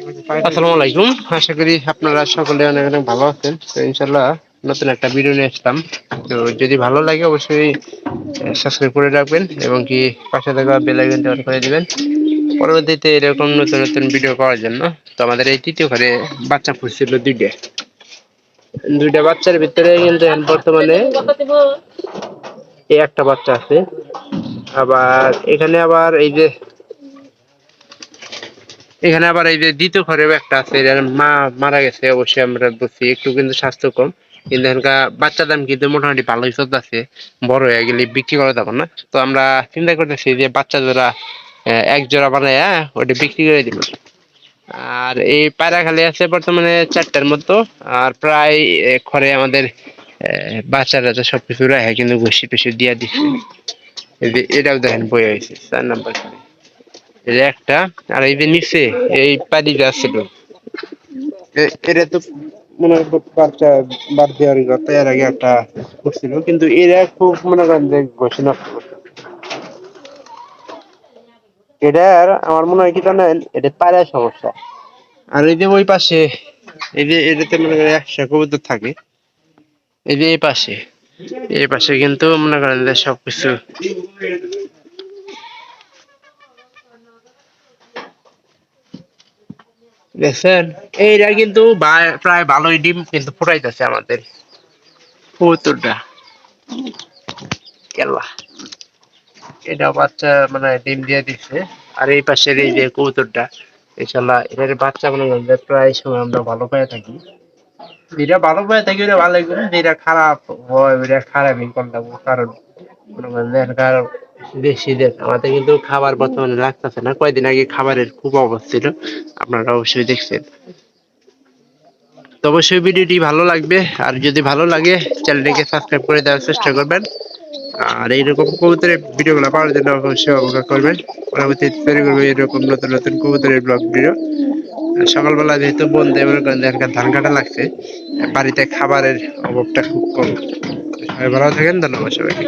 আসসালামু আলাইকুম। আশা করি আপনারা সকলে অনেক অনেক ভালো আছেন। তো ইনশাল্লাহ নতুন একটা ভিডিও নিয়ে আসলাম। তো যদি ভালো লাগে অবশ্যই সাবস্ক্রাইব করে রাখবেন এবং কি পাশে থাকা বেল আইকনটি অন করে দিবেন পরবর্তীতে এরকম নতুন নতুন ভিডিও পাওয়ার জন্য। তো আমাদের এই তৃতীয় ঘরে বাচ্চা ফুটছিল দুইটা বাচ্চার ভিতরে কিন্তু এখন বর্তমানে এই একটা বাচ্চা আছে। আবার এখানে আবার এই যে দ্বিতীয় ঘরেও একটা আছে, এর মা মারা গেছে। অবশ্যই আমরা বলছি একটু কিন্তু স্বাস্থ্য কম, কিন্তু এখানকার বাচ্চার দাম কিন্তু মোটামুটি ভালোই চলতেছে। বড় হয়ে গেলে বিক্রি করা যাবে না। তো আমরা চিন্তা করতেছি যে বাচ্চা জোড়া এক জোড়া বানায় ওটা বিক্রি করে দিব। আর এই পায়রা খালি আছে বর্তমানে 4টার মতো। আর প্রায় ঘরে আমাদের বাচ্চারা সবকিছু রাখে, কিন্তু ঘুষি টুসি দিয়া দিচ্ছে। এটাও দেখেন বই হয়েছে 4 নাম্বার ঘরে। এই যে একটা, আর এই যে নিচে এই পাড়িটা ছিল, এটা তো মনে হয় বাচ্চা বাদ দেওয়ার কথা। এর আগে একটা করছিল, কিন্তু এরা খুব মনে করেন যে ঘষি নষ্ট করছে। এটার আমার মনে হয় কি জানেন, এটা পায়রার সমস্যা। আর এই যে ওই পাশে, এই যে এটাতে মনে করেন 100 কবুতর থাকে। এই যে এই পাশে কিন্তু মনে করেন যে সবকিছু দেখছেন। এইটা কিন্তু প্রায় ভালোই ডিম কিন্তু ফুটাইতেছে আমাদের কবুতরটা। কেলা, এটা বাচ্চা মানে ডিম দিয়ে দিচ্ছে। আর এই পাশের এই যে কবুতরটা, ইনশাল্লাহ এটার বাচ্চা মনে করেন যে প্রায় সময় আমরা ভালো পেয়ে থাকি। যেটা ভালো পেয়ে থাকি ওটা ভালো, যেটা খারাপ হয় ওটা খারাপই করলাম। কারণ মনে করেন যে এখানকার দেশিদের আমাদের কিন্তু খাবার বর্তমানে লাগতেছে না। কয়েকদিন আগে খাবারের খুব অভাব ছিল, আপনারা অবশ্যই দেখছেন। তো অবশ্যই ভিডিওটি ভালো লাগবে, আর যদি ভালো লাগে চ্যানেলটিকে সাবস্ক্রাইব করে দেওয়ার চেষ্টা করবেন। আর এইরকম কবুতরের ভিডিওগুলো পাওয়ার জন্য অবশ্যই অবজ্ঞা করবেন। পরবর্তীতে তৈরি করবো এরকম নতুন নতুন কবুতরের ব্লগ ভিডিও। সকালবেলা যেহেতু বন্ধে মনে করেন যে এখানকার ধান কাটা লাগছে, বাড়িতে খাবারের অভাবটা খুব কম। সবাই ভালো থাকেন, ধন্যবাদ সবাইকে।